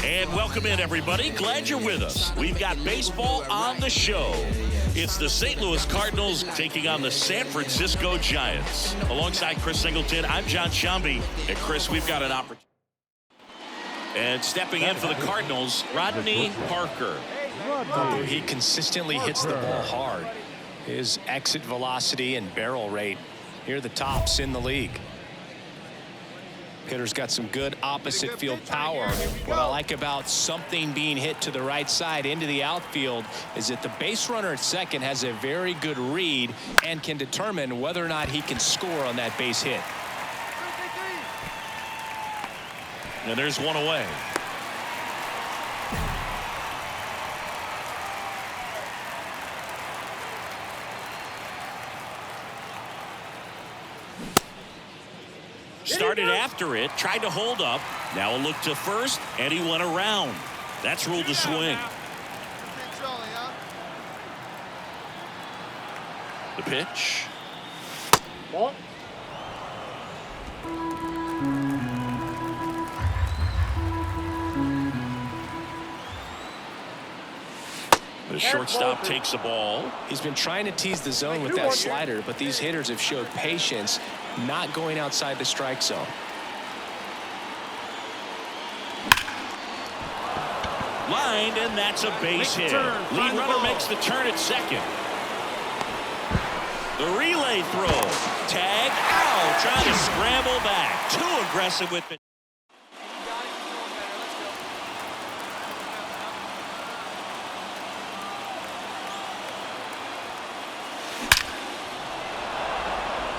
And welcome in, everybody. Glad you're with us. We've got baseball on the show. It's the St. Louis Cardinals taking on the San Francisco Giants. Alongside Chris Singleton, I'm John Shambi. And Chris, we've got an opportunity. And stepping in for the Cardinals, Rodney Parker. He consistently hits the ball hard. His exit velocity and barrel rate, here are the tops in the league. Hitter's got some good opposite field power. What I like about something being hit to the right side into the outfield is that the base runner at second has a very good read and can determine whether or not he can score on that base hit. And there's one away. Started after it, tried to hold up. Now a look to first, and he went around. That's ruled a swing. The pitch. Ball. The shortstop takes the ball. He's been trying to tease the zone with that slider, but these hitters have showed patience, not going outside the strike zone. Lined, and that's a base hit. Lead runner makes the turn at second. The relay throw. Tag out. Trying to scramble back. Too aggressive with it.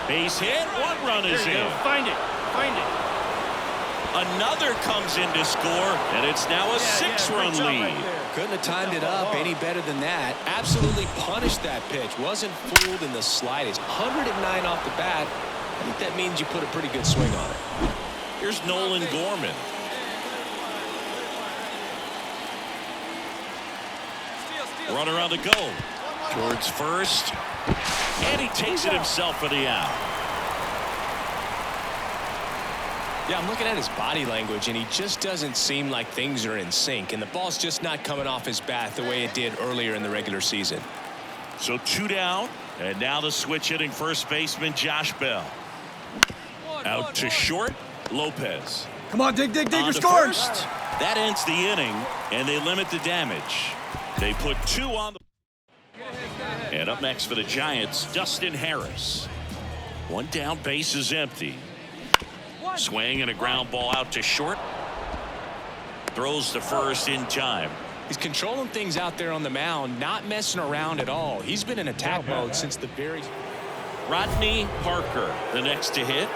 Base hit. One run is in. Find it. Find it. Another comes in to score, and it's now a 6-run lead. Couldn't have timed it up any better than that. Absolutely punished that pitch. Wasn't fooled in the slightest. 109 off the bat. I think that means you put a pretty good swing on it. Here's Nolan Gorman. Runner on the go. Towards first. And he takes it himself for the out. Yeah, I'm looking at his body language, and he just doesn't seem like things are in sync, and the ball's just not coming off his bat the way it did earlier in the regular season. So 2 down, and now the switch hitting first baseman Josh Bell. Out to short, Lopez. Come on, dig, you're scoring. scoring. That ends the inning, and they limit the damage. They put 2 on the. And up next for the Giants, Dustin Harris. 1 down, base is empty. Swing and a ground ball out to short. Throws to first in time. He's controlling things out there on the mound, not messing around at all. He's been in attack mode since the very. Rodney Parker, the next to hit.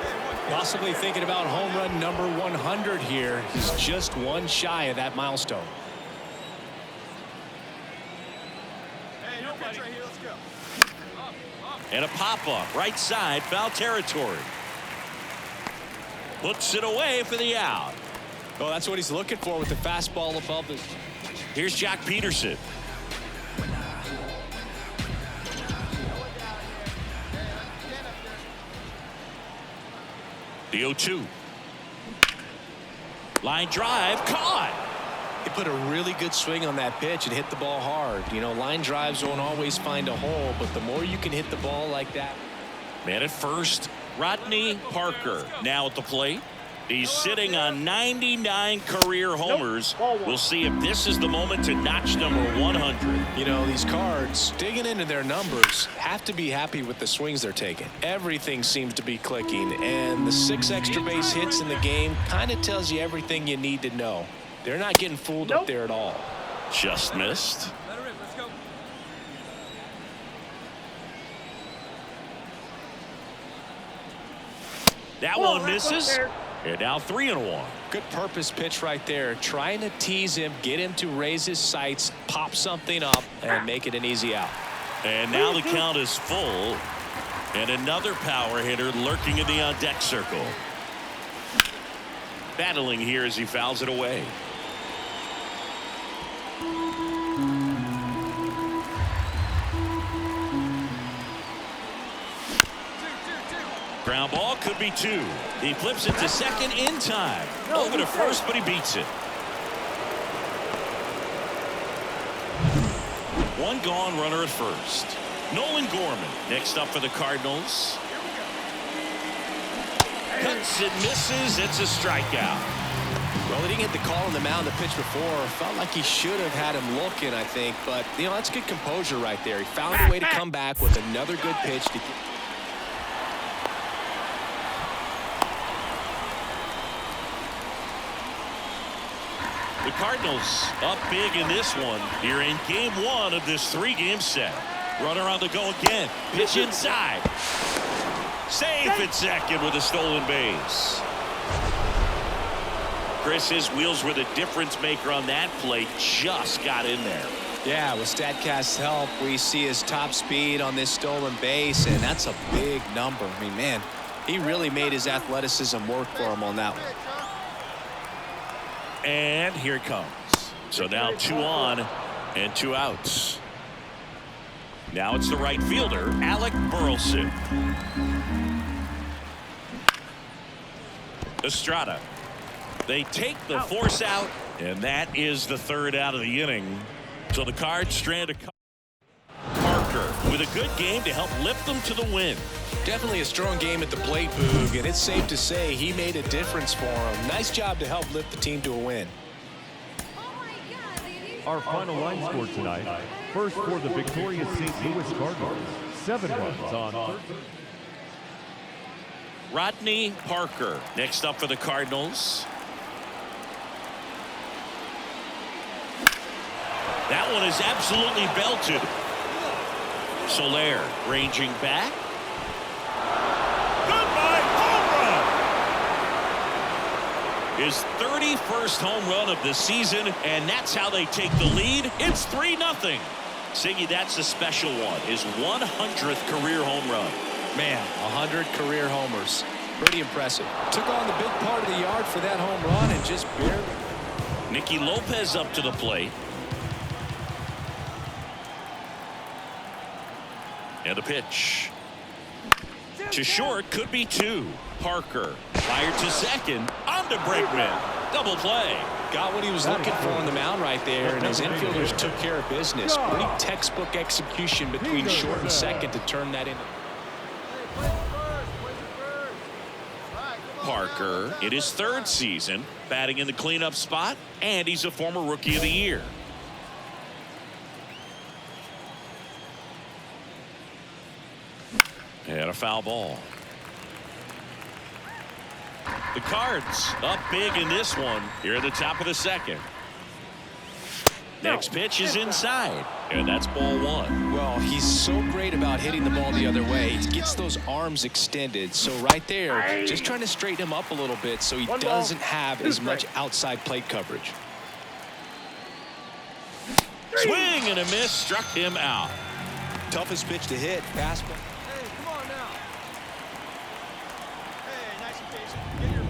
Possibly thinking about home run number 100 here. He's just 1 shy of that milestone. And a pop-up, right side, foul territory. Puts it away for the out. Oh, that's what he's looking for with the fastball above the. Here's Jack Peterson. The 0-2. Line drive, caught. He put a really good swing on that pitch and hit the ball hard. You know, line drives won't always find a hole, but the more you can hit the ball like that. Man at first, Rodney Parker now at the plate. He's sitting on 99 career homers. We'll see if this is the moment to notch number 100. You know, these Cards, digging into their numbers, have to be happy with the swings they're taking. Everything seems to be clicking, and the 6 extra base hits in the game kind of tells you everything you need to know. They're not getting fooled up there at all. Just missed. That one misses. And now 3-1. Good purpose pitch right there. Trying to tease him, get him to raise his sights, pop something up, and make it an easy out. And now the count is full. And another power hitter lurking in the on-deck circle. Battling here as he fouls it away. Ground ball could be 2. He flips it to second in time. Over to first, but he beats it. 1 gone, runner at first. Nolan Gorman next up for the Cardinals. Cuts and misses. It's a strikeout. Well, he didn't get the call on the mound the pitch before. Felt like he should have had him looking, I think. But, you know, that's good composure right there. He found a way to come back with another good pitch to get. The Cardinals up big in this one here in game 1 of this 3-game set. Runner on the go again. Pitch inside. Safe at second with a stolen base. Chris, his wheels were the difference maker on that play. Just got in there. Yeah, with StatCast's help, we see his top speed on this stolen base, and that's a big number. I mean, man, he really made his athleticism work for him on that one. And here it comes. So now 2 on and 2 outs. Now it's the right fielder, Alec Burleson. Estrada. They take the force out, and that is the 3rd out of the inning. So the Cards strand a Parker with a good game to help lift them to the win. Definitely a strong game at the plate, Boog, and it's safe to say he made a difference for him. Nice job to help lift the team to a win. Our final line score tonight. First for the victorious St. Louis Cardinals. 7 runs on 13. Rodney Parker next up for the Cardinals. That one is absolutely belted. Soler ranging back. Goodbye, home run! His 31st home run of the season, and that's how they take the lead. It's 3-0. Siggy, that's a special one. His 100th career home run. Man, 100 career homers. Pretty impressive. Took on the big part of the yard for that home run and just barely. Nicky Lopez up to the plate. And a pitch. To short, could be 2. Parker fired to second. On to Bregman. Double play. Got what he was looking for on the mound right there, and his infielders took care of business. Pretty textbook execution between short and second to turn that into. Parker in his 3rd season, batting in the cleanup spot, and he's a former Rookie of the Year. And a foul ball. The Cards up big in this one here at the top of the 2nd. Next pitch is inside, and that's ball 1. Well, he's so great about hitting the ball the other way. He gets those arms extended. So right there, just trying to straighten him up a little bit so he doesn't have as much outside plate coverage. Swing and a miss, struck him out. Toughest pitch to hit, fastball. Hey, come on now. Hey, nice and patient. Get your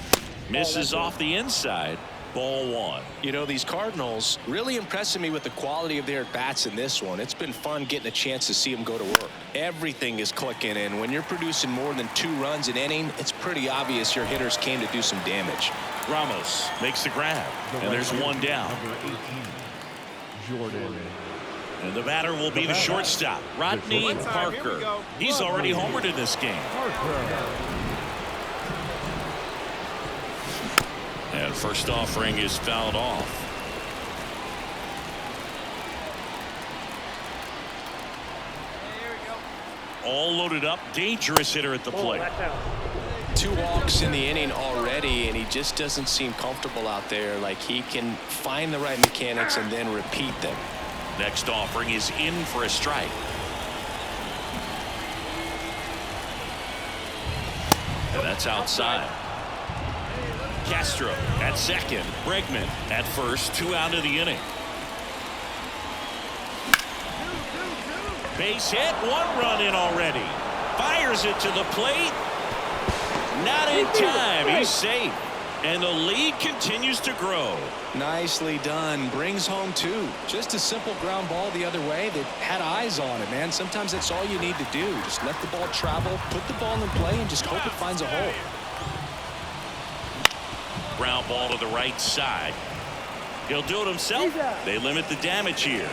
pitch. Misses off the inside. Ball 1. You know, these Cardinals really impressing me with the quality of their bats in this one. It's been fun getting a chance to see them go to work. Everything is clicking, and when you're producing more than 2 runs an inning, it's pretty obvious your hitters came to do some damage. Ramos makes the grab, and there's 1 down. Number 18, Jordan. And the batter will be the shortstop, Rodney Parker. He's already homered in this game. And first offering is fouled off. Here we go. All loaded up, dangerous hitter at the plate. 2 walks in the inning already, and he just doesn't seem comfortable out there. Like he can find the right mechanics and then repeat them. Next offering is in for a strike. And that's outside. Castro at second. Bregman at first. 2 out of the inning. Base hit. 1 run in already. Fires it to the plate. Not in time. He's safe. And the lead continues to grow. Nicely done. Brings home 2. Just a simple ground ball the other way that had eyes on it, man. Sometimes that's all you need to do. Just let the ball travel, put the ball in play, and just hope it finds a hole. Ground ball to the right side. He'll do it himself. They limit the damage here.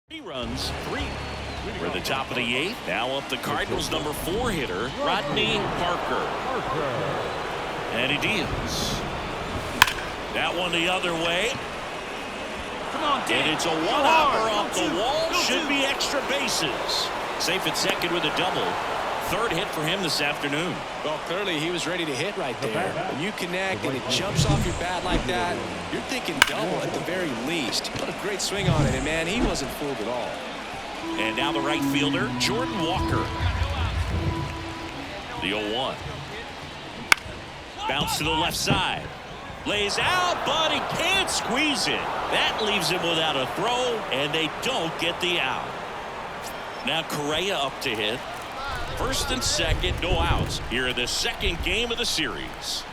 3 runs, 3. We're at the top of the 8th. Now up the Cardinals' number 4 hitter, Rodney Parker. And he deals. That one the other way. Come on, Dan. And it's a one-hopper off the wall. Should be extra bases. Safe at second with a double. 3rd hit for him this afternoon. Well, clearly he was ready to hit right there. When you connect and it jumps off your bat like that, you're thinking double at the very least. Put a great swing on it, and man, he wasn't fooled at all. And now the right fielder, Jordan Walker. The 0-1. Bounce to the left side. Lays out, but he can't squeeze it. That leaves him without a throw, and they don't get the out. Now Correa up to hit. 1st and 2nd, no outs. Here in the 2nd game of the series.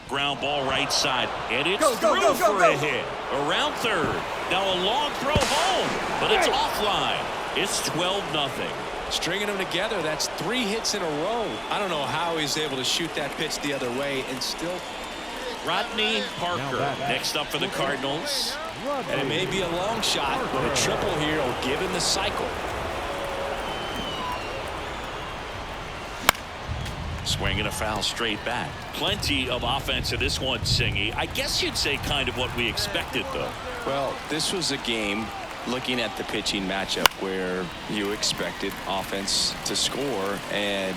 Ground ball right side, and it's through for a hit. Around 3rd. Now a long throw home, but it's offline. It's 12-0. Stringing them together, that's 3 hits in a row. I don't know how he's able to shoot that pitch the other way and still. Rodney Parker next up for the Cardinals. And it may be a long shot, but a triple here will give him the cycle. Swinging a foul straight back. Plenty of offense in this one, Singy. I guess you'd say kind of what we expected, though. Well, this was a game, looking at the pitching matchup, where you expected offense to score, and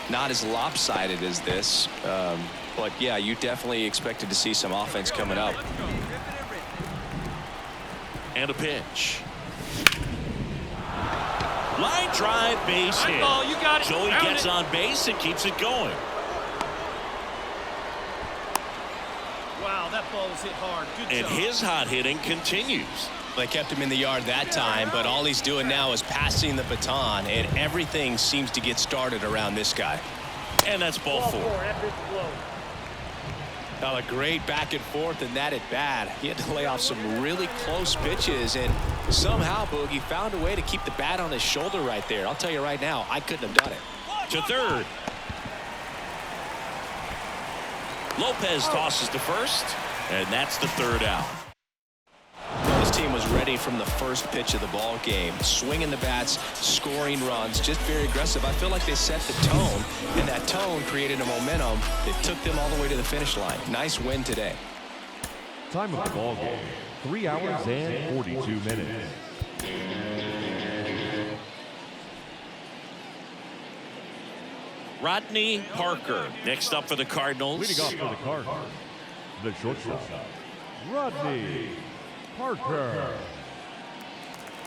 not as lopsided as this. But, yeah, you definitely expected to see some offense coming up. And a pitch. Line drive, base hit. Ball, you got it. So he gets on base and keeps it going. Wow, that ball was hit hard. Good And job. his hot hitting continues. They kept him in the yard that time, but all he's doing now is passing the baton, and everything seems to get started around this guy. And that's ball 4. Now a great back and forth, and that at bat. He had to lay off some really close pitches, and somehow Boogie found a way to keep the bat on his shoulder right there. I'll tell you right now, I couldn't have done it. To 3rd. Lopez tosses to 1st, and that's the 3rd out. This team was ready from the first pitch of the ball game, swinging the bats, scoring runs, just very aggressive. I feel like they set the tone, and that tone created a momentum that took them all the way to the finish line. Nice win today. Time of the ball game, 3 hours and 42 minutes. Rodney Parker next up for the Cardinals. Leading off for the Cardinals, the shortstop, Rodney Parker.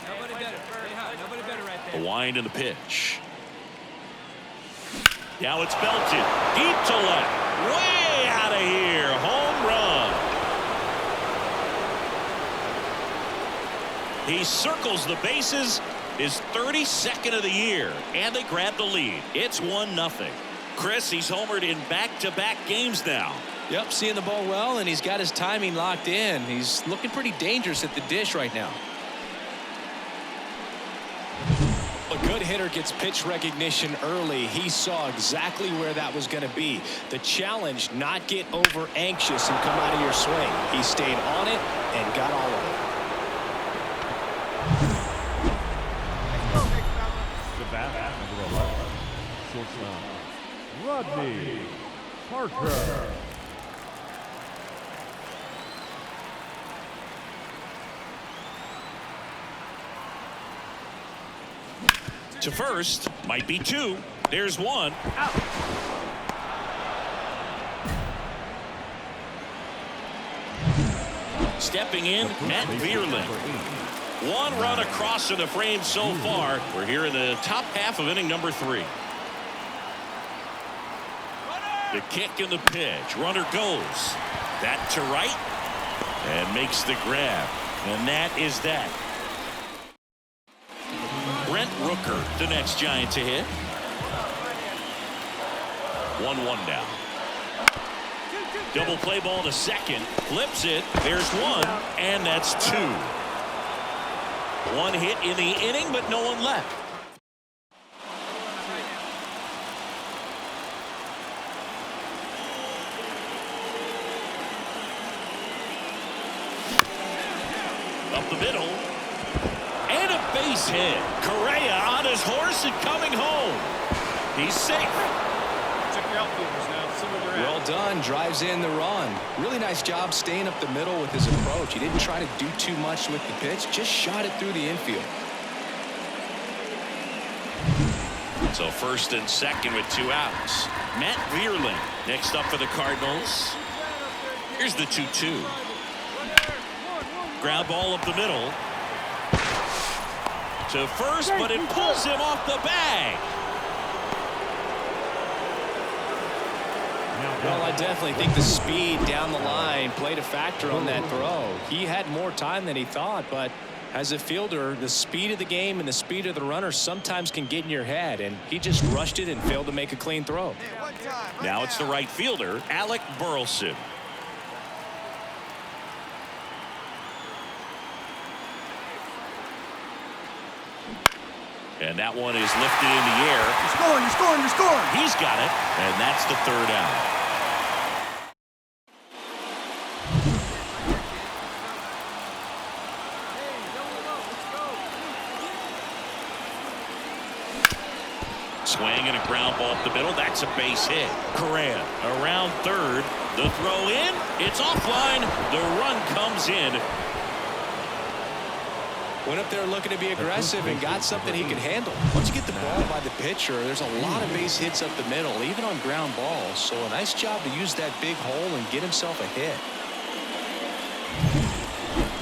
Nobody better. Very high. Nobody better right A there. wind and a pitch. Now it's belted deep to left, way out of here. Home run. He circles the bases. His 32nd of the year, and they grab the lead. It's 1-0. Chris, he's homered in back-to-back games now. Yep, seeing the ball well, and he's got his timing locked in. He's looking pretty dangerous at the dish right now. A good hitter gets pitch recognition early. He saw exactly where that was going to be. The challenge, not get over anxious and come out of your swing. He stayed on it and got all of it. The bat, number 11, shortstop, Rodney Parker. To 1st, might be 2. There's 1. Out. Stepping in, Matt Vierling. 1 run across in the frame so far. We're here in the top half of inning number 3. The kick and the pitch. Runner goes. That to right. And makes the grab. And that is that. Brent Rooker, the next Giant to hit. 1-1 now. Double play ball to second. Flips it. There's one. And that's two. One hit in the inning, but no one left. Up the middle. And a base hit. Correa on his horse and coming home. He's safe. Check your outfielders now. See where they're at. Well done. Drives in the run. Really nice job staying up the middle with his approach. He didn't try to do too much with the pitch. Just shot it through the infield. So first and second with 2 outs. Matt Vierling next up for the Cardinals. Here's the 2-2. Ground ball up the middle. To first, but it pulls him off the bag. Well, I definitely think the speed down the line played a factor on that throw. He had more time than he thought, but as a fielder, the speed of the game and the speed of the runner sometimes can get in your head, and he just rushed it and failed to make a clean throw. Now it's the right fielder, Alec Burleson. And that one is lifted in the air. You're scoring, you're scoring, you're scoring. He's got it, and that's the third out. Swing and a ground ball up the middle. That's a base hit. Correa around third. The throw in. It's offline. The run comes in. Went up there looking to be aggressive and got something he could handle. Once you get the ball by the pitcher, there's a lot of base hits up the middle, even on ground balls. So a nice job to use that big hole and get himself a hit.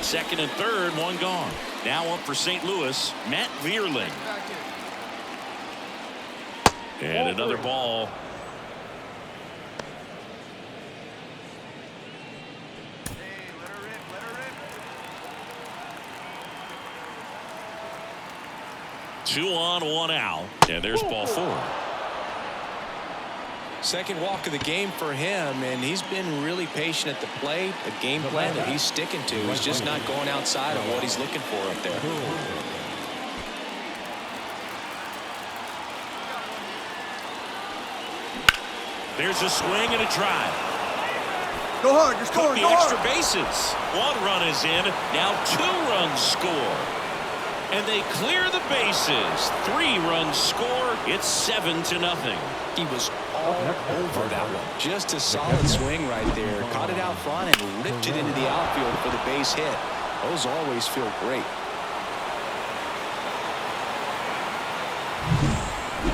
Second and third, one gone. Now up for St. Louis, Matt Vierling. And another ball. Two on, one out. And there's ball 4. Second walk of the game for him, and he's been really patient at the plate. A game plan that he's sticking to. He's just not going outside of what he's looking for up there. There's a swing and a drive. Go hard, you're scoring, The go extra hard. bases. 1 run is in. Now 2 runs score. And they clear the bases. 3 runs score. It's 7-0. He was all over that one. Just a solid swing right there. Caught it out front and ripped it into the outfield for the base hit. Those always feel great.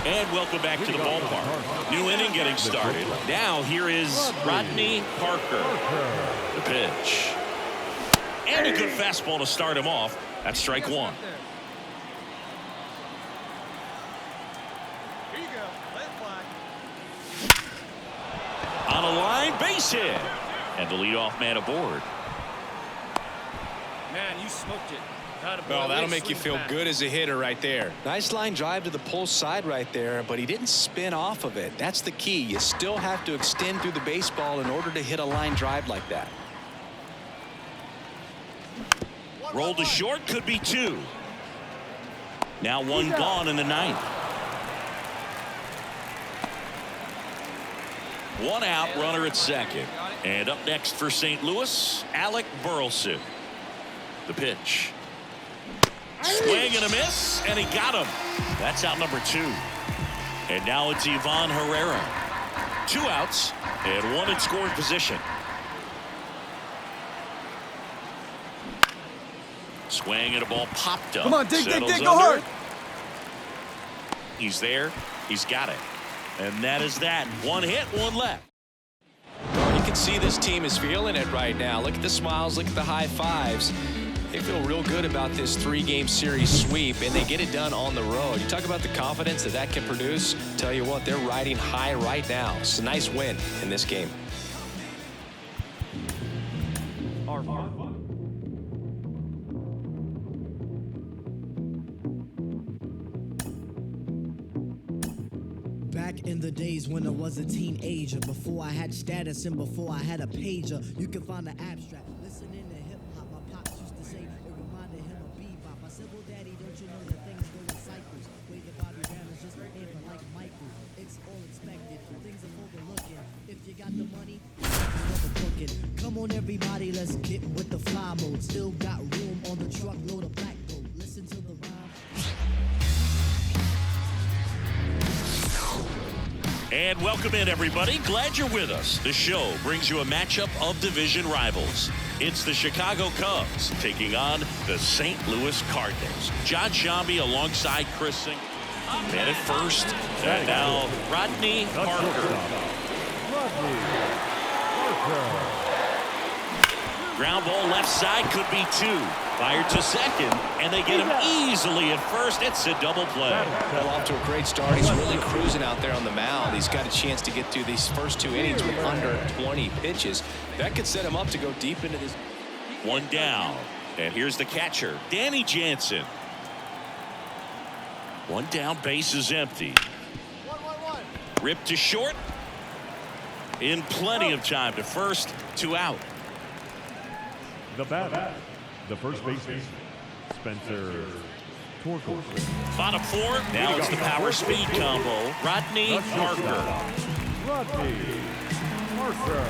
And welcome back to the ballpark. New inning getting started. Now here is Rodney Parker. The pitch. And a good fastball to start him off. That's strike 1. Here you go. Let it fly. On a line, base hit. And the leadoff man aboard. Man, you smoked it. Well, that'll make you feel good as a hitter right there. Nice line drive to the pull side right there, but he didn't spin off of it. That's the key. You still have to extend through the baseball in order to hit a line drive like that. Roll to short, could be 2. Now 1 gone in the 9th. 1 out, runner at second. And up next for St. Louis, Alec Burleson. The pitch. Swing and a miss, and he got him. That's out number 2. And now it's Ivan Herrera. 2 outs and 1 in scoring position. Swing and a ball popped up. Come on, dig, Settles go under hard. it. He's there. He's got it. And that is that. 1 hit, 1 left. You can see this team is feeling it right now. Look at the smiles. Look at the high fives. They feel real good about this 3-game series sweep, and they get it done on the road. You talk about the confidence that that can produce. Tell you what, they're riding high right now. It's a nice win in this game. Back in the days when I was a teenager, before I had status and before I had a pager, you can find the abstract. Listening to hip hop, my pops used to say it reminded him of bebop. I said, well, Daddy, don't you know that things go in cycles? Way the body down is just an amper like Michael. It's all expected, things are overlooking. If you got the money, come on, everybody, let's get with the fly mode. Still got room on the truckload of black gold. Listen to the rhyme. And welcome in, everybody. Glad you're with us. The show brings you a matchup of division rivals. It's the Chicago Cubs taking on the St. Louis Cardinals. John Shambi alongside Chris Singh. Man at first. And now Rodney Parker. Ground ball left side, could be two. Fired to second, and they get him easily at first. It's a double play. Well, off to a great start. He's really cruising out there on the mound. He's got a chance to get through these first two innings with under 20 pitches. That could set him up to go deep into this. One down, and here's the catcher, Danny Jansen. One down, base is empty. Ripped to short. In plenty of time to first, 2 out. The batter, the first baseman, Spencer Torkelson. Bottom 4. Now it's the power speed combo. Rodney Parker. Rodney Parker.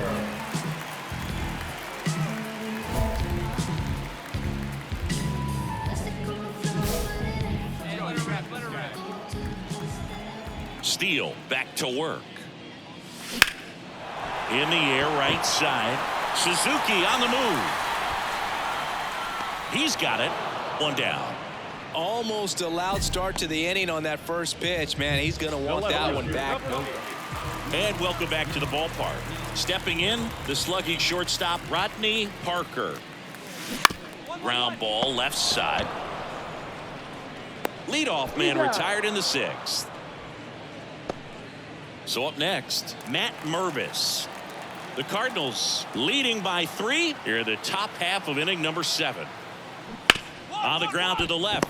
Steele back to work. In the air, right side. Suzuki on the move. He's got it. One down. Almost a loud start to the inning on that first pitch. Man, he's going to want that one back. And welcome back to the ballpark. Stepping in, the slugging shortstop, Rodney Parker. Ground ball left side. Leadoff man retired in the 6th. So up next, Matt Mervis. The Cardinals leading by 3 here in the top half of inning number 7. On the ground to the left.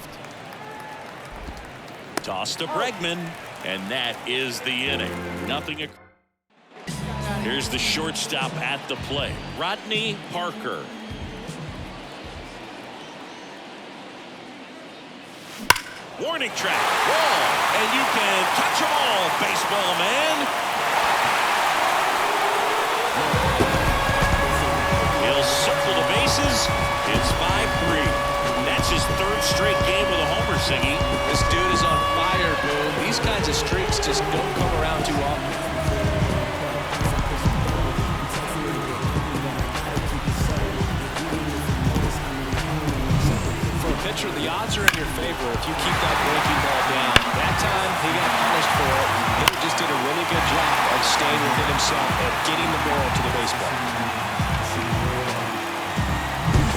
Toss to Bregman, and that is the inning. Nothing. Here's the shortstop at the plate, Rodney Parker. Warning track, ball, and you can catch them all, baseball man. He'll circle the bases. It's 5-3. That's his 3rd straight game with a homer, Siggy. This dude is on fire, Boom. These kinds of streaks just don't come around too often. For a pitcher, the odds are in your favor if you keep that breaking ball down. That time, he got punished for it. He just did a really good job of staying within himself and getting the ball to the baseball.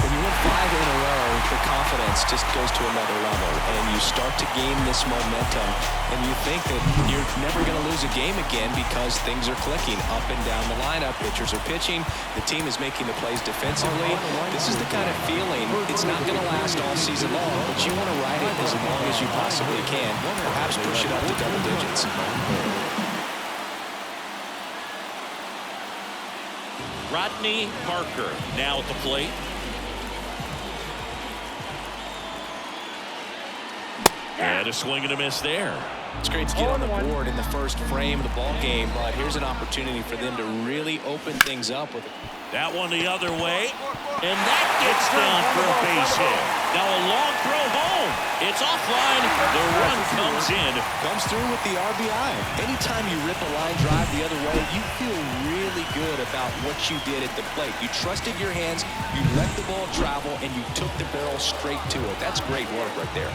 When you win 5 in a row, the confidence just goes to another level, and you start to gain this momentum, and you think that you're never going to lose a game again because things are clicking up and down the lineup. Pitchers are pitching. The team is making the plays defensively. This is the kind of feeling, it's not going to last all season long, but you want to ride it as long as you possibly can. Perhaps push it up to double digits. Rodney Parker now at the plate. And a swing and a miss there. It's great to get on the board in the first frame of the ball game, but here's an opportunity for them to really open things up with it. That one the other way, and that gets down for a base hit. Now a long throw home. It's offline. The run comes in. Comes through with the RBI. Anytime you rip a line drive the other way, you feel really good about what you did at the plate. You trusted your hands, you let the ball travel, and you took the barrel straight to it. That's great work right there.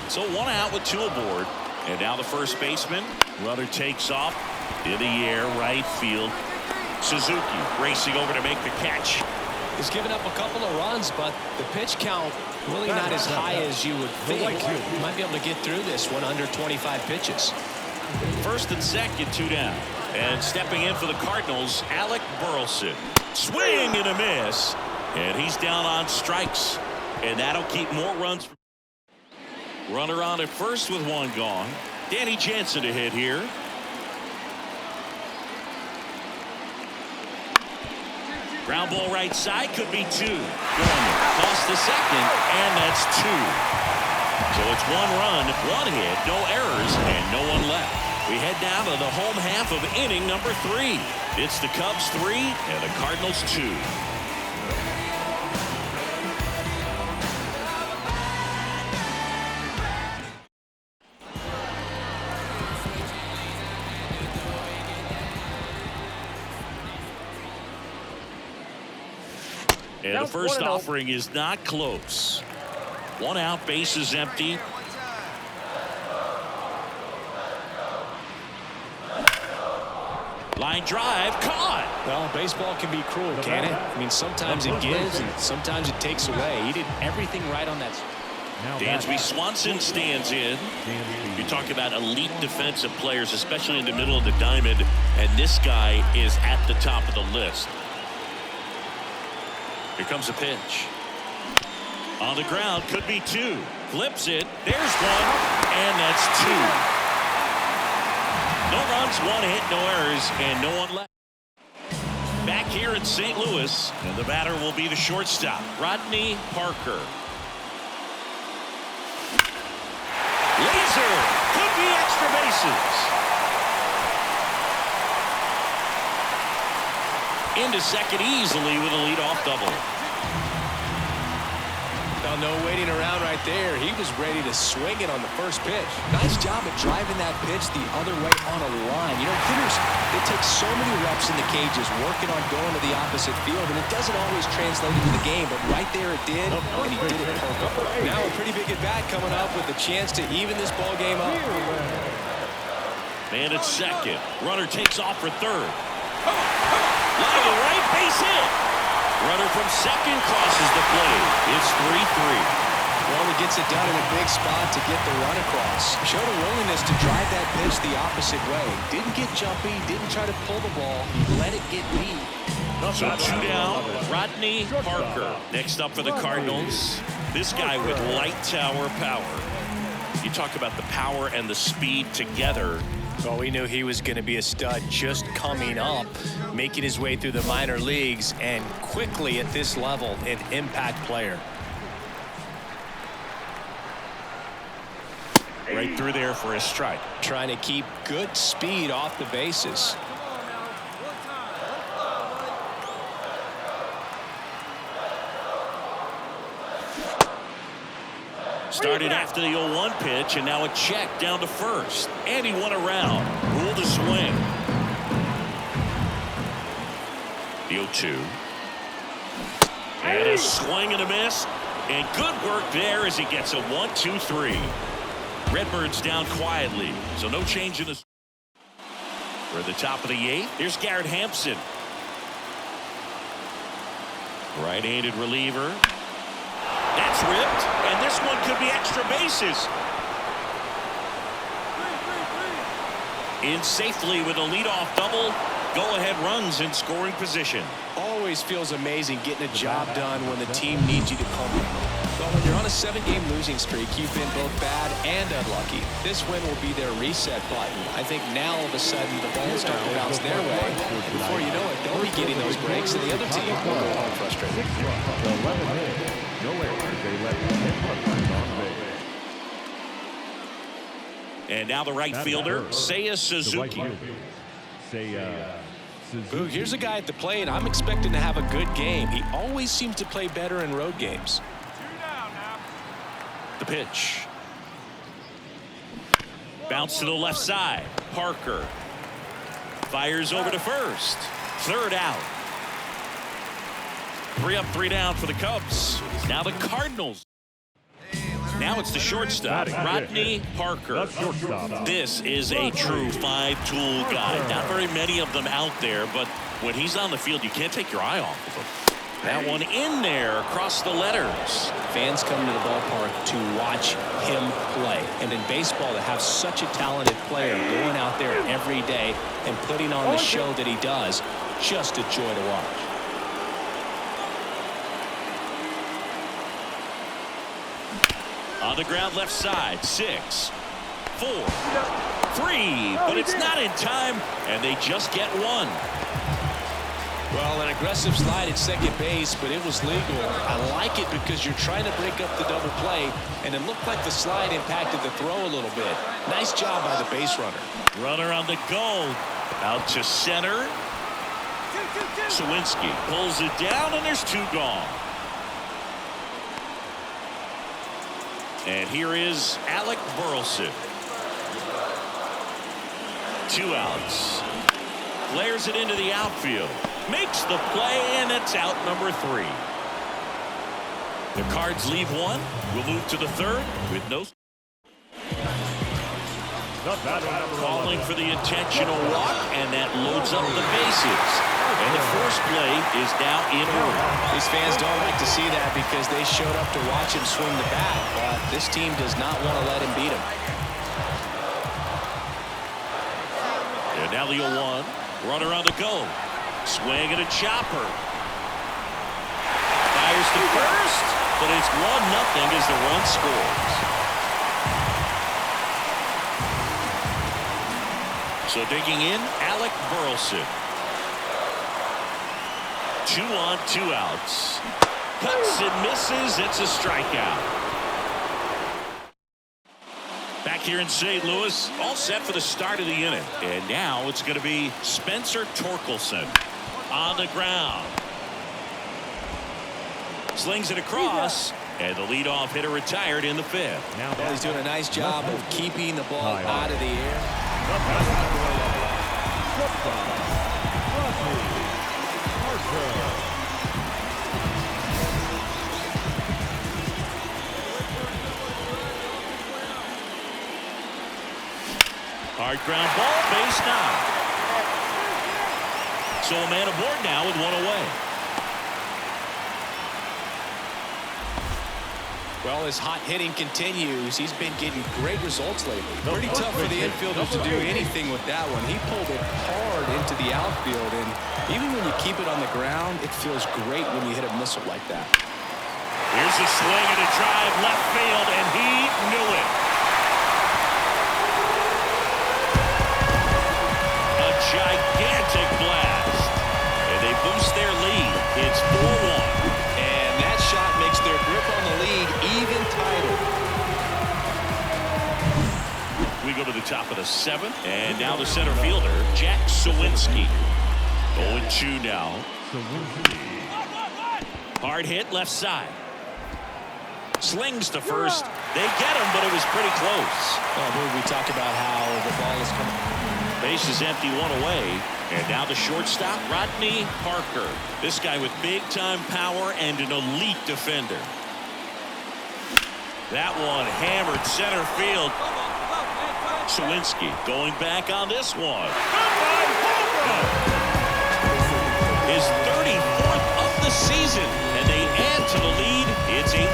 So 1 out with 2 aboard. And now the first baseman. Runner takes off in the air, right field. Suzuki racing over to make the catch. He's given up a couple of runs, but the pitch count really not as high as you would think. You might be able to get through this one under 25 pitches. First and second, 2 down. And stepping in for the Cardinals, Alec Burleson. Swing and a miss. And he's down on strikes. And that'll keep more runs. Runner on at first with 1 gone. Danny Jansen to hit here. Ground ball right side, could be 2. Toss the second, and that's 2. So it's 1 run, 1 hit, no errors, and no one left. We head down to the home half of inning number 3. It's the Cubs 3 and the Cardinals 2. And the first offering is not close. 1 out, base is empty. Line drive, caught. Well, baseball can be cruel, can it? I mean, sometimes it gives and sometimes it takes away. He did everything right on that. Dansby Swanson stands in. You talk about elite defensive players, especially in the middle of the diamond, and this guy is at the top of the list. Here comes a pitch. On the ground, could be 2. Flips it. There's 1, and that's 2. No runs, 1 hit, no errors, and no one left. Back here in St. Louis, and the batter will be the shortstop, Rodney Parker. Laser, could be extra bases. Into second easily with a leadoff double. Well, no waiting around right there. He was ready to swing it on the first pitch. Nice job at driving that pitch the other way on a line. You know, hitters, they take so many reps in the cages working on going to the opposite field, and it doesn't always translate into the game, but right there it did, and he did it perfectly. Now a pretty big at-bat coming up with a chance to even this ball game up. Man at second. Runner takes off for third. Line to right, base hit. Runner from second crosses the plate. It's 3-3. Well, he gets it done in a big spot to get the run across. Showed a willingness to drive that pitch the opposite way. Didn't get jumpy, didn't try to pull the ball. He let it get beat. So 2 down, Rodney Parker. Next up for the Cardinals, this guy with light tower power. You talk about the power and the speed together. Well, we knew he was going to be a stud just coming up, making his way through the minor leagues, and quickly at this level, an impact player. Right through there for a strike. Trying to keep good speed off the bases. Started after the 0-1 pitch, and now a check down to first. And he went around. Ruled a swing. The 0-2. And a swing and a miss. And good work there as he gets a 1-2-3. Redbirds down quietly, so no change in the. We're at the top of the 8th. Here's Garrett Hampson. Right-handed reliever. That's ripped, and this one could be extra bases. In safely with a leadoff double. Go-ahead runs in scoring position. Always feels amazing getting a job done when the team needs you to come in. But when you're on a 7-game losing streak, you've been both bad and unlucky. This win will be their reset button. I think now all of a sudden the balls start to bounce their way. Before you know it, they'll be getting those breaks, and the other team will go home frustrated. And now the right fielder, Seiya Suzuki. Ooh, here's a guy at the plate. I'm expecting to have a good game. He always seems to play better in road games. The pitch. Bounce to the left side. Parker fires over to first. Third out. 3 up, 3 down for the Cubs. Now the Cardinals. Now it's the shortstop, Rodney Parker. This is a true 5-tool guy. Not very many of them out there, but when he's on the field, you can't take your eye off of him. That one in there across the letters. Fans come to the ballpark to watch him play. And in baseball, to have such a talented player going out there every day and putting on the show that he does, just a joy to watch. On the ground left side, 6, 4, 3, but it's not in time, and they just get 1. Well, an aggressive slide at second base, but it was legal. I like it because you're trying to break up the double play, and it looked like the slide impacted the throw a little bit. Nice job by the base runner. Runner on the go. Out to center. Sawinski pulls it down, and there's two gone. And here is Alec Burleson. 2 outs. Flares it into the outfield. Makes the play, and it's out number 3. The Cards leave one. We'll move to the third with no. Calling for the intentional walk, and that loads up the bases. And the first play is now in order. These fans don't like to see that because they showed up to watch him swing the bat, but this team does not want to let him beat him. And now the 0-1. Runner on the go. Swing and a chopper. Fires to first, but it's 1-0 as the run scores. So digging in, Alec Burleson. 2 on, 2 outs. Cuts and misses. It's a strikeout. Back here in St. Louis, all set for the start of the inning. And now it's going to be Spencer Torkelson on the ground. Slings it across, and the leadoff hitter retired in the 5th. Well, he's doing a nice job of keeping the ball out of the air. Hard ground ball, base now. So a man aboard now with 1 away. Well, his hot hitting continues. He's been getting great results lately. Pretty tough for the infielders to do anything with that one. He pulled it hard into the outfield, and even when you keep it on the ground, it feels great when you hit a missile like that. Here's a swing and a drive left field, and he knew it. A gigantic blast, and they boost their lead. It's 4-1. And that shot makes their grip on the lead even tighter. We go to the top of the 7th, and now the center fielder, Jack Sawinski. 0-2 now. Hard hit left side. Slings to first. They get him, but it was pretty close. Well, we talk about how the ball is coming. Base is empty, 1 away. And now the shortstop, Rodney Parker. This guy with big-time power and an elite defender. That one hammered center field. Sawinski going back on this one. His 34th of the season, and they add to the lead. It's 8-1.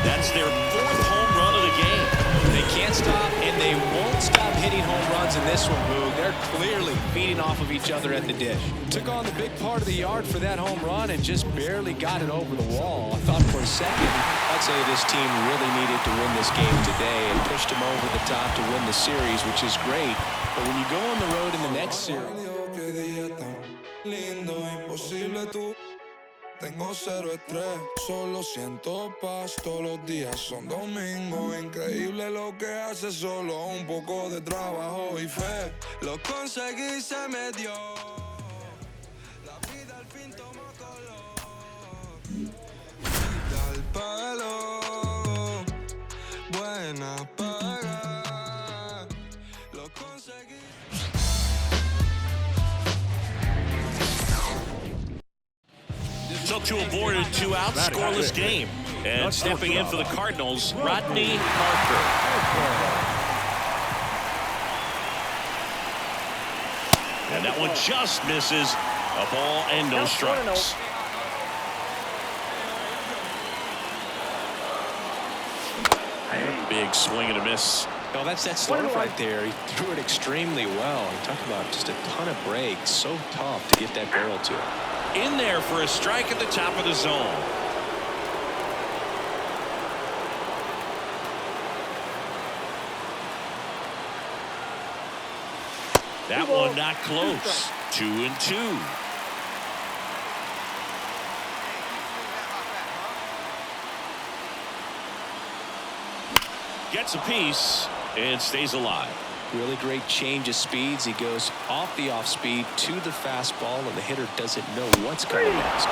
That's their 4th home run of the game. They can't stop, and they won't stop hitting home runs in this one, Boog. They're clearly feeding off of each other at the dish. Took on the big part of the yard for that home run and just barely got it over the wall. I thought for a second, I'd say this team really needed to win this game today and pushed them over the top to win the series, which is great. But when you go on the road in the next series, Tengo cero estrés, solo siento paz. Todos los días son domingo. Increíble lo que hace, solo un poco de trabajo y fe. Lo conseguí, se me dio. La vida al fin tomó color. Vida al palo, buena paga. Lo conseguí. So 2 aboard and 2 out, scoreless game. And stepping in for the Cardinals, Rodney Parker. And that one just misses. A ball and no strikes. Big swing and a miss. well, that's that stuff right there. He threw it extremely well. He talked about just a ton of breaks. So tough to get that barrel to it. In there for a strike at the top of the zone. That one not close. 2-2. Gets a piece and stays alive. Really great change of speeds. He goes off the off speed to the fastball, and the hitter doesn't know what's coming next.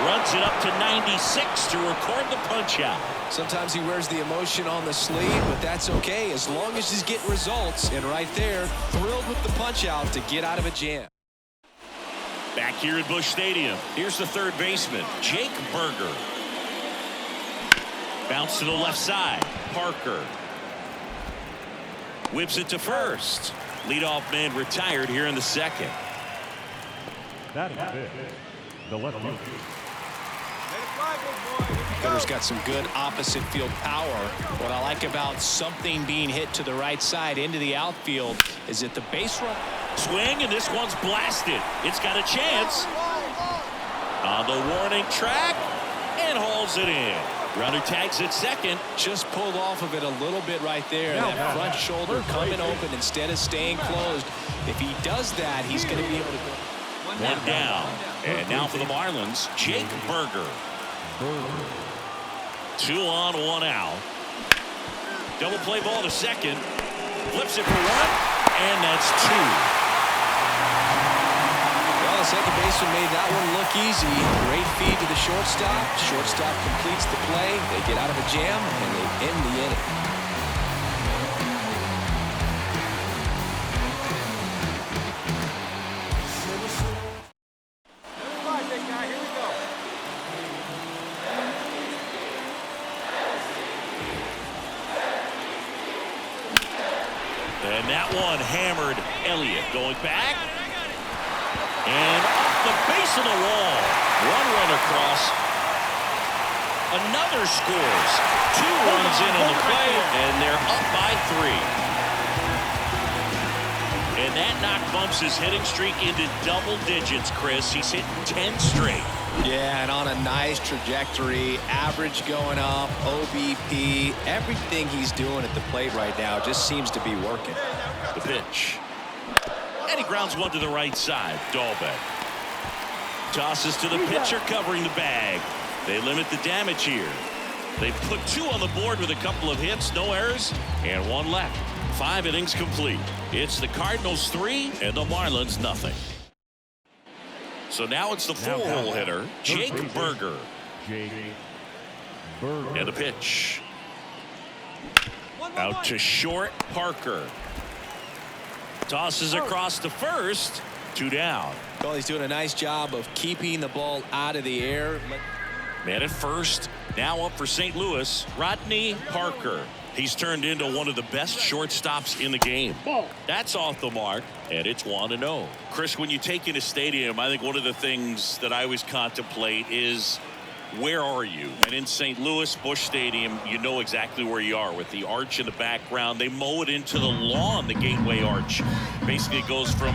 Runs it up to 96 to record the punch out. Sometimes he wears the emotion on the sleeve, but that's okay as long as he's getting results. And right there, thrilled with the punch out to get out of a jam. Back here at Busch Stadium, here's the third baseman, Jake Berger. Bounce to the left side, Parker. Whips it to first. Leadoff man retired here in the second. That is it. The left fielder. Hitter's got some good opposite field power. What I like about something being hit to the right side into the outfield is that the base run. Swing, and this one's blasted. It's got a chance. On the warning track, and hauls it in. Runner tags at second. Just pulled off of it a little bit right there. That front shoulder coming open instead of staying closed. If he does that, he's going to be able to go. One down. And now for the Marlins, Jake Berger. 2 on, 1 out. Double play ball to second. Flips it for 1, and that's 2. Well, the second baseman made that one look easy. Great feed to the shortstop. Shortstop completes the play. They get out of a jam, and they end the inning. And that one hammered Elliott going back. And off the base of the wall. One run across. Another scores. 2 runs in on the play, and they're up by 3. And that knock bumps his hitting streak into double digits, Chris. He's hitting 10 straight. Yeah, and on a nice trajectory, average going up, OBP, everything he's doing at the plate right now just seems to be working. The pitch. And he grounds one to the right side. Dahlbeck tosses to the pitcher covering the bag. They limit the damage here. They put 2 on the board with a couple of hits, no errors, and 1 left. 5 innings complete. It's the Cardinals 3 and the Marlins nothing. So now it's the full-hole hitter, Jake Berger. And the pitch. Out to short, Parker. Tosses across to first. 2 down. Well, he's doing a nice job of keeping the ball out of the air. Man at first. Now up for St. Louis, Rodney Parker. He's turned into one of the best shortstops in the game. That's off the mark, and it's 1-0. Chris, when you take in a stadium, I think one of the things that I always contemplate is, where are you? And in St. Louis, Busch Stadium, you know exactly where you are with the arch in the background. They mow it into the lawn, the Gateway Arch. Basically, it goes from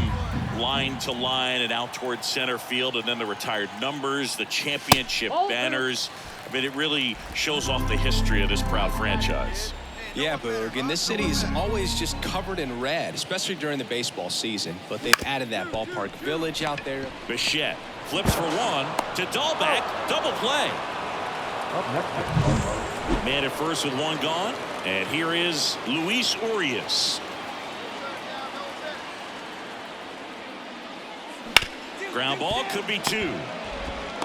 line to line and out towards center field, and then the retired numbers, the championship banners. I mean, it really shows off the history of this proud franchise. Yeah, Boog, and this city is always just covered in red, especially during the baseball season. But they've added that ballpark village out there. Bichette flips for 1 to Dahlbeck. Double play. Up next. Man at first with 1 gone. And here is Luis Urias. Ground ball could be 2.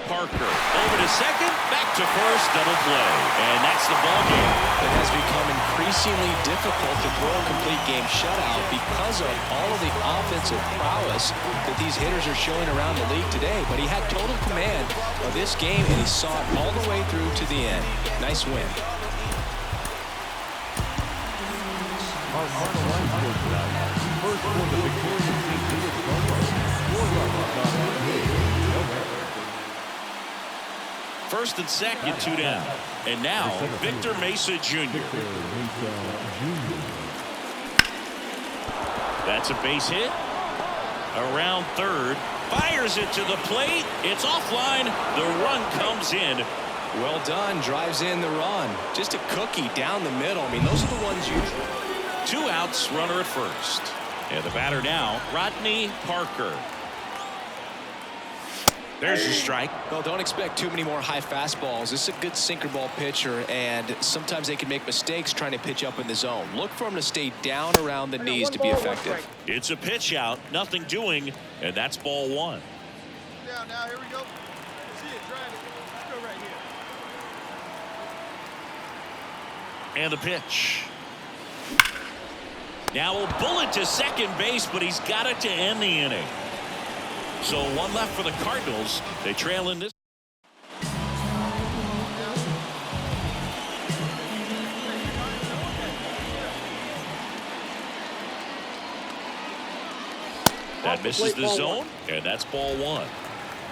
Parker over to second, back to first, double play, and that's the ball game. It has become increasingly difficult to throw a complete game shutout because of all of the offensive prowess that these hitters are showing around the league today. But he had total command of this game, and he saw it all the way through to the end. Nice win. Our final line score tonight. First for the victorious St. Louis Cardinals. 4 runs on 1 hit. No errors. First and second, 2 down. And now, Victor Mesa Jr. That's a base hit. Around third. Fires it to the plate. It's offline. The run comes in. Well done. Drives in the run. Just a cookie down the middle. I mean, those are the ones usually. 2 outs, runner at first. And the batter now, Rodney Parker. There's a strike. Well, don't expect too many more high fastballs. This is a good sinker ball pitcher, and sometimes they can make mistakes trying to pitch up in the zone. Look for him to stay down around the knees to be effective. It's a pitch out, nothing doing, and that's ball one. Now, here we go. See it, try it. Let's go right here. And the pitch. Now a bullet to second base, but he's got it to end the inning. So one left for the Cardinals. They trail in this. That misses the zone, and that's ball one.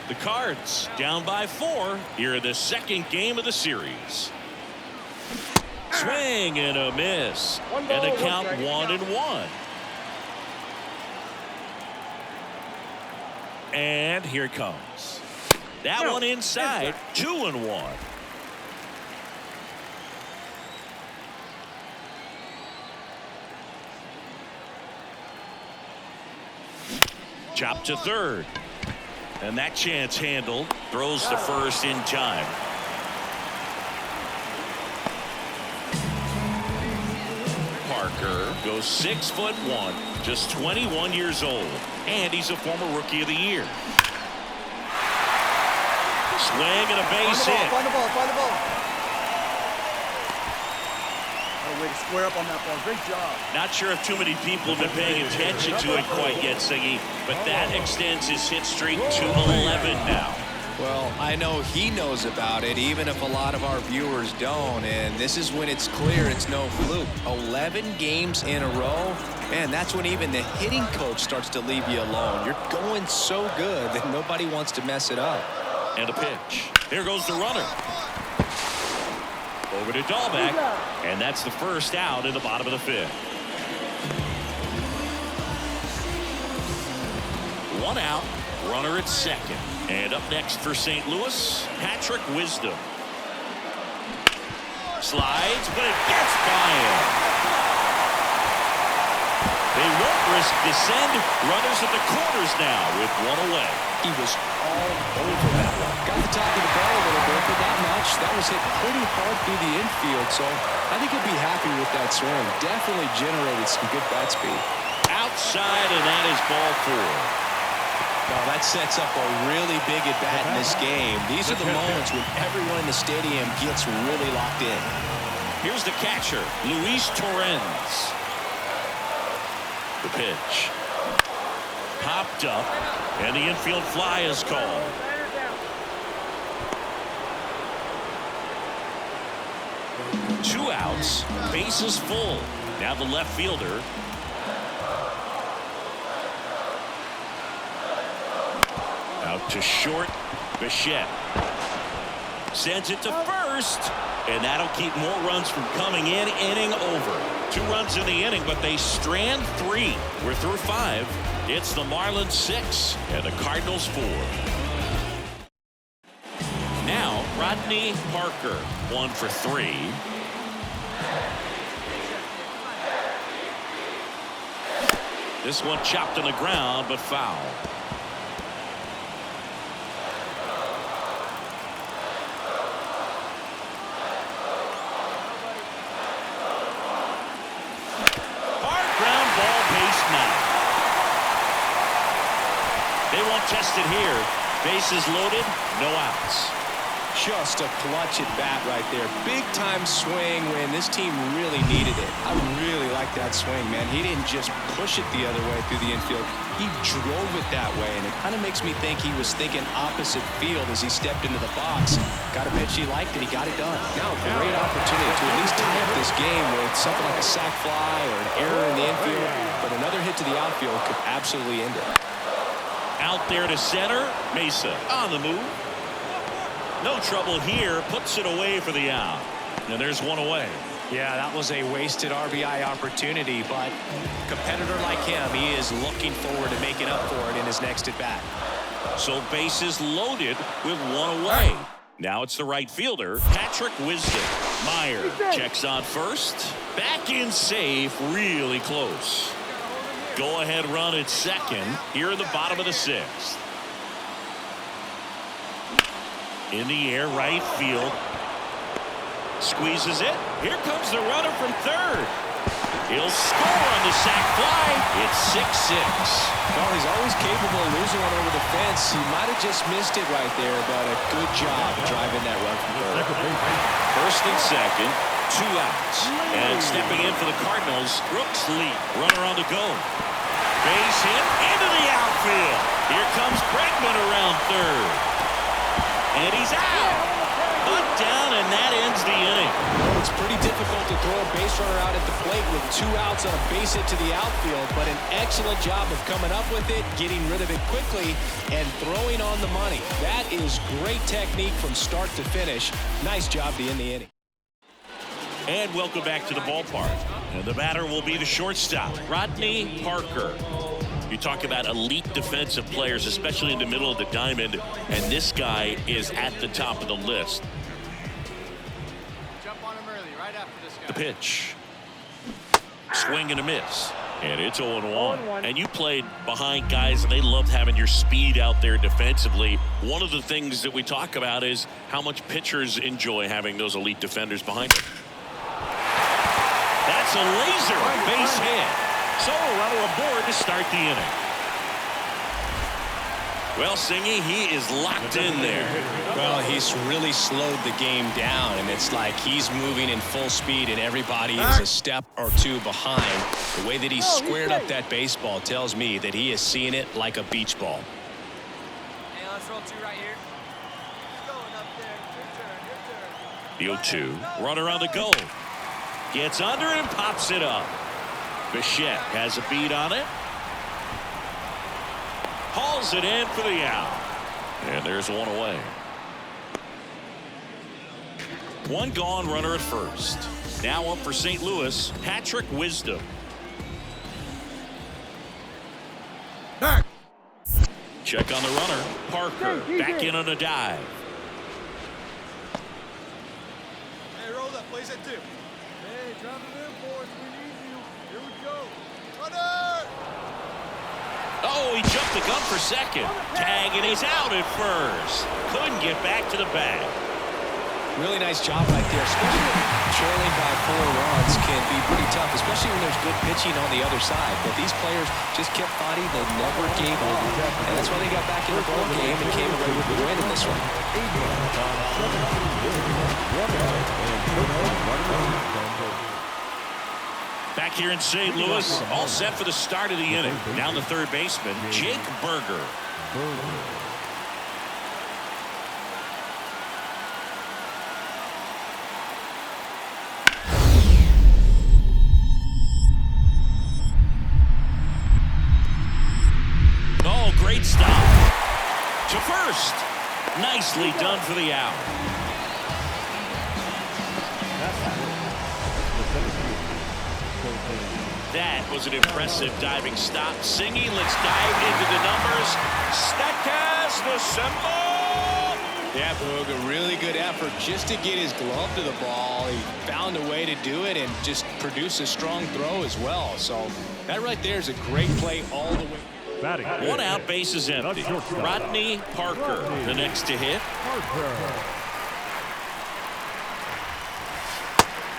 The Cards down by 4 here in the second game of the series. Swing and a miss, and the count 1-1. And here it comes. That one inside, 2-1. Chop to third. And that chance handled. Throws to first in time. Parker goes 6'1", just 21 years old. And he's a former Rookie of the Year. Swing and a base hit. Find the ball, find the ball. What a way to square up on that ball. Great job. Not sure if too many people have been paying attention to it quite yet, Siggy, but that extends his hit streak to 11 now. Well, I know he knows about it, even if a lot of our viewers don't. And this is when it's clear it's no fluke. 11 games in a row. Man, that's when even the hitting coach starts to leave you alone. You're going so good that nobody wants to mess it up. And a pitch. There goes the runner. Over to Dahlbeck. And that's the first out in the bottom of the 5th. 1 out. Runner at second. And up next for St. Louis, Patrick Wisdom. Slides, but it gets by him. They won't risk descend. Runners at the corners now with 1 away. He was all over that one. Got the top of the ball a little bit, but not much. That was hit pretty hard through the infield, so I think he'll be happy with that swing. Definitely generated some good bat speed. Outside, and that is ball 4. Well, that sets up a really big at-bat in this game. These are the moments when everyone in the stadium gets really locked in. Here's the catcher, Luis Torrens. The pitch. Popped up, and the infield fly is called. Two outs, bases full. Now the left fielder. Out to short, Bichette. Sends it to first, and that'll keep more runs from coming in. Inning over. 2 runs in the inning, but they strand 3. We're through 5. It's the Marlins 6 and the Cardinals 4. Now, Rodney Parker, 1 for 3. This one chopped on the ground, but foul. Tested here. Bases loaded, no outs. Just a clutch at bat right there. Big time swing when this team really needed it. I really like that swing, man. He didn't just push it the other way through the infield. He drove it that way, and it kind of makes me think he was thinking opposite field as he stepped into the box. Got a pitch he liked, and he got it done. Now, great opportunity to at least tie up this game with something like a sac fly or an error in the infield, but another hit to the outfield could absolutely end it. Out there to center. Mesa on the move. No trouble here. Puts it away for the out. And there's 1 away. Yeah, that was a wasted RBI opportunity, but a competitor like him, he is looking forward to making up for it in his next at-bat. So bases loaded with 1 away. Now it's the right fielder, Patrick Wisdom. Meyer checks on first. Back in safe, really close. Go-ahead run at second here in the bottom of the 6th. In the air, right field. Squeezes it. Here comes the runner from third. He'll score on the sac fly. It's 6-6. Well, he's always capable of losing one over the fence. He might have just missed it right there, but a good job driving that run from third. First and second, 2 outs. And stepping in for the Cardinals, Brooks Lee, runner on the go. Base hit into the outfield. Here comes Bregman around third. And he's out. Put down, and that ends the inning. Well, it's pretty difficult to throw a base runner out at the plate with 2 outs on a base hit to the outfield, but an excellent job of coming up with it, getting rid of it quickly, and throwing on the money. That is great technique from start to finish. Nice job to end the inning. And welcome back to the ballpark. And the batter will be the shortstop, Rodney Parker. You talk about elite defensive players, especially in the middle of the diamond, and this guy is at the top of the list. Jump on him early, right after this guy. The pitch. Swing and a miss. And it's 0-1. And you played behind guys, and they loved having your speed out there defensively. One of the things that we talk about is how much pitchers enjoy having those elite defenders behind them. That's a laser base hit. So a runner aboard to start the inning. Well, Singy, he is locked in there. Well, he's really slowed the game down, and it's like he's moving in full speed, and everybody is a step or 2 behind. The way that he squared up that baseball tells me that he is seeing it like a beach ball. Hey, let's roll 2 right here. Going up there. Your turn, your turn. The 0-2. Runner on the go. Gets under it and pops it up. Bichette has a beat on it. Hauls it in for the out. And there's one away. 1 gone, runner at first. Now up for St. Louis, Patrick Wisdom. Check on the runner. Parker back in on a dive. Hey, roll that. Plays it too. Hey, drop it in, boys. We need you. Here we go. Runner! Oh, he jumped the gun for second. Tag, and he's out at first. Couldn't get back to the bag. Really nice job right there. Especially trailing by 4 runs can be pretty tough, especially when there's good pitching on the other side. But these players just kept fighting. They never gave up. And that's why they got back in the ball game and came away with the win in this one. Back here in St. Louis, all set for the start of the inning. Down the third baseman, Jake Berger. Oh, great stop. To first. Nicely done for the out. That was an impressive diving stop. Singy, let's dive into the numbers. Statcast the symbol. Yeah, Boog, a really good effort just to get his glove to the ball. He found a way to do it and just produce a strong throw as well. So that right there is a great play all the way. 1 out, bases empty. Rodney Parker, the next to hit.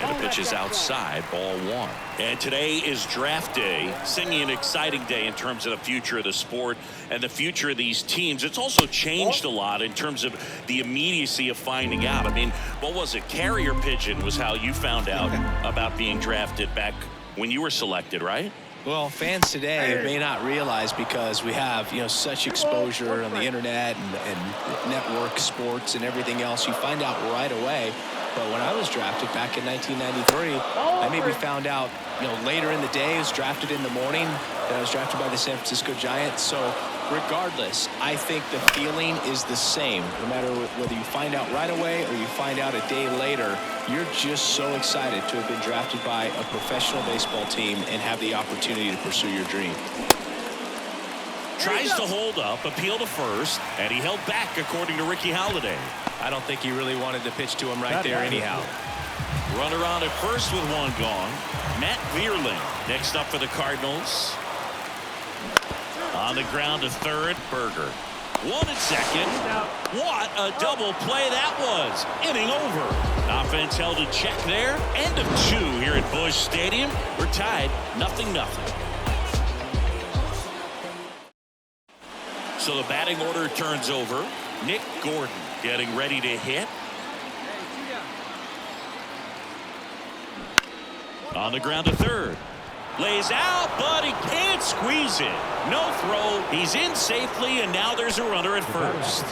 And the pitch is outside, ball 1. And today is draft day. Singing an exciting day in terms of the future of the sport and the future of these teams. It's also changed a lot in terms of the immediacy of finding out. I mean, what was it? Carrier pigeon was how you found out about being drafted back when you were selected, right? Well, fans today may not realize because we have, such exposure on the internet and network sports and everything else. You find out right away. But when I was drafted back in 1993, I maybe found out, later in the day. I was drafted in the morning. That I was drafted by the San Francisco Giants. So regardless, I think the feeling is the same. No matter whether you find out right away or you find out a day later, you're just so excited to have been drafted by a professional baseball team and have the opportunity to pursue your dream. Tries to hold up, appeal to first, and he held back, according to Ricky Halladay. I don't think he really wanted to pitch to him right there anyhow. Runner on at first with 1 gone. Matt Vierling next up for the Cardinals. On the ground to third, Berger. 1 and second. What a double play that was. Inning over. Offense held in check there. End of 2 here at Busch Stadium. We're tied 0-0. So the batting order turns over. Nick Gordon getting ready to hit. On the ground to third. Lays out, but he can't squeeze it. No throw. He's in safely, and now there's a runner at first.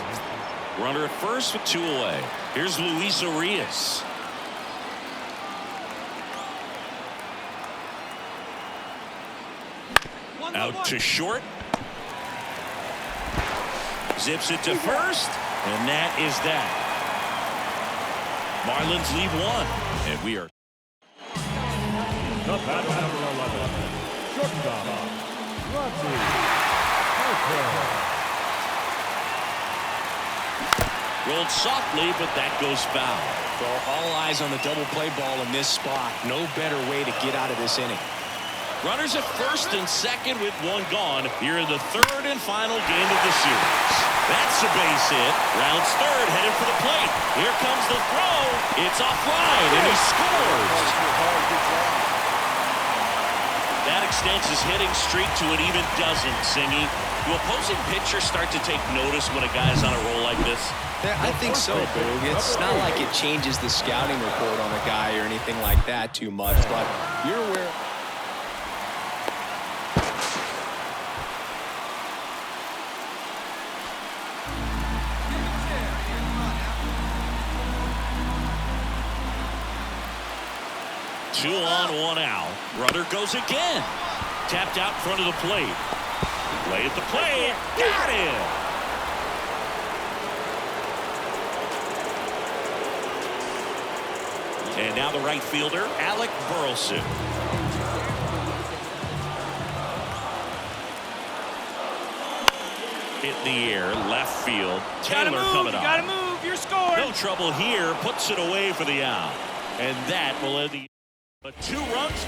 Runner at first with 2 away. Here's Luis Arias. Out to short. Zips it to first, and that is that. Marlins lead 1, and we are. The batter, number 11, shortstop, Robbie Parker. Rolled softly, but that goes foul. So all eyes on the double play ball in this spot. No better way to get out of this inning. Runners at first and second with 1 gone here in the 3rd and final game of the series. That's a base hit. Rounds third, headed for the plate. Here comes the throw. It's offline, and he scores. That extends his hitting streak to an even dozen, Singy. Do opposing pitchers start to take notice when a guy's on a roll like this? Yeah, I think so, Boog. It's not like it changes the scouting report on a guy or anything like that too much, but you're aware. Two on, 1 out. Runner goes again. Tapped out in front of the plate. Play at the plate. Got him. And now the right fielder, Alec Burleson. Hit in the air, left field. Taylor coming up. Gotta move. You're scoring. No trouble here. Puts it away for the out. And that will end the. But 2 runs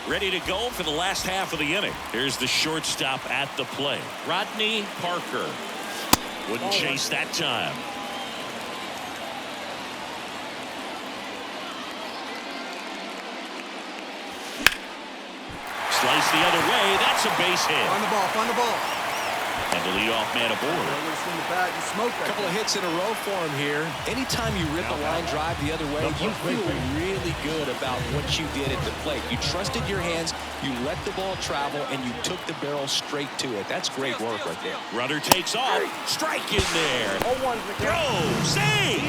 ready to go for the last half of the inning. Here's the shortstop at the plate. Rodney Parker. Wouldn't chase that time. Slice the other way. That's a base hit. Find the ball, find the ball. And the leadoff man aboard. A couple of hits in a row for him here. Anytime you rip a line drive the other way, you feel really good about what you did at the plate. You trusted your hands, you let the ball travel, and you took the barrel straight to it. That's great work right there. Runner takes off. Strike in there. Throw. Save.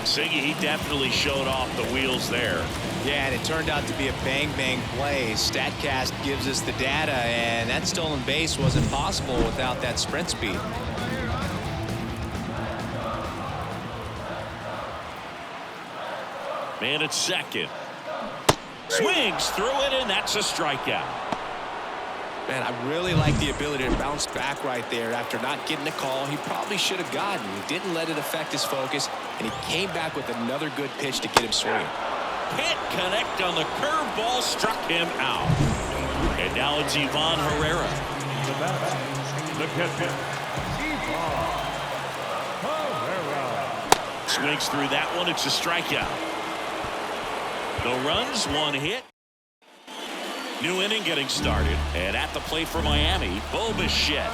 Siggy, he definitely showed off the wheels there. Yeah, and it turned out to be a bang-bang play. StatCast gives us the data, and that stolen base wasn't possible without that sprint speed. Man at second. Swings through it, and that's a strikeout. Man, I really like the ability to bounce back right there after not getting the call he probably should have gotten. He didn't let it affect his focus, and he came back with another good pitch to get him swinging. Can't connect on the curveball, struck him out. And now it's Ivan Herrera. The catcher, Ivan Herrera. Swings through that one. It's a strikeout. No runs, 1 hit. New inning getting started. And at the plate for Miami, Bo Bichette.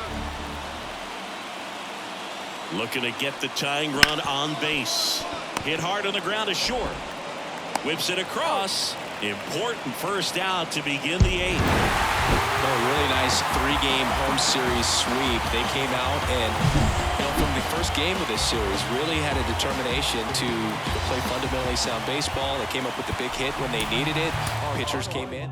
Looking to get the tying run on base. Hit hard on the ground to short. Whips it across. Important first out to begin the 8th. A really nice 3-game home series sweep. They came out and, from the first game of this series, really had a determination to play fundamentally sound baseball. They came up with the big hit when they needed it. Pitchers came in.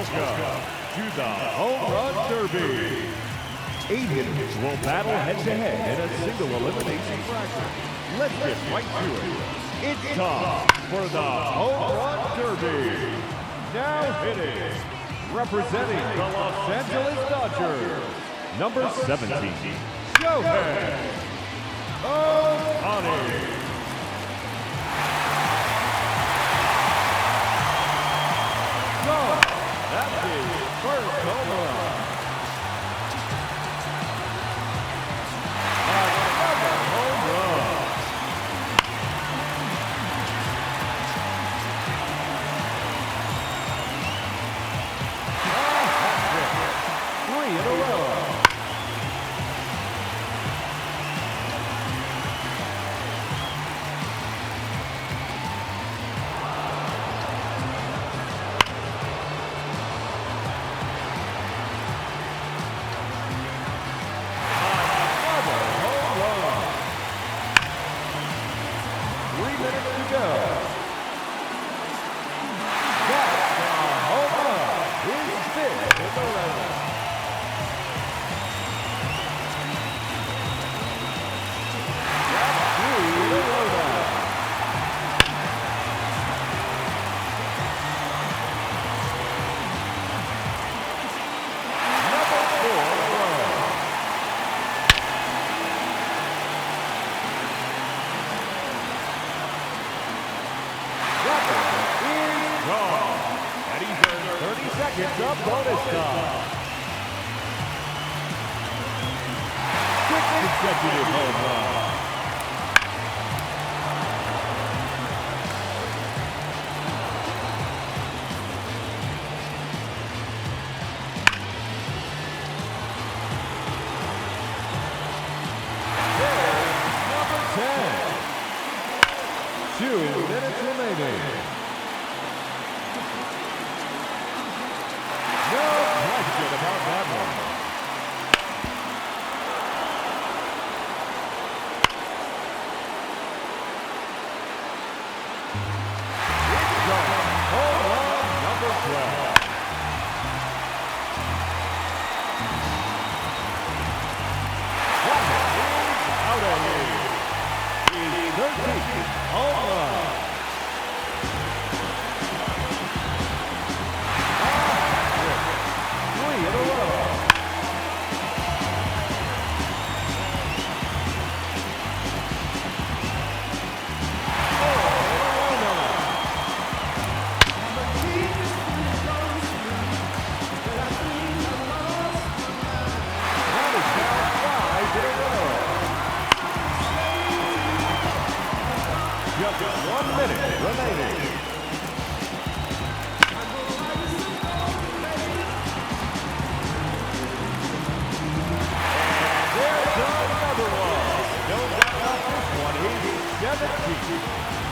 Welcome to the Home Run Derby. 8 hitters will battle head-to-head in a single elimination bracket. Let's get right to it. It's time for the Home Run Derby. Now hitting, representing the Los Angeles Dodgers, number 17, Shohei Ohtani. That's his first home run. Another home run. A hat-trick. 3 in a row. Seconds of bonus time. 6 consecutive home runs. There's number 10. 2 minutes remaining. No question about that one. It's gone. Home run number 12. That is out of here. His 13th home run. In a row. Just 1 minute remaining. There's another one. No doubt about this one. He's 17.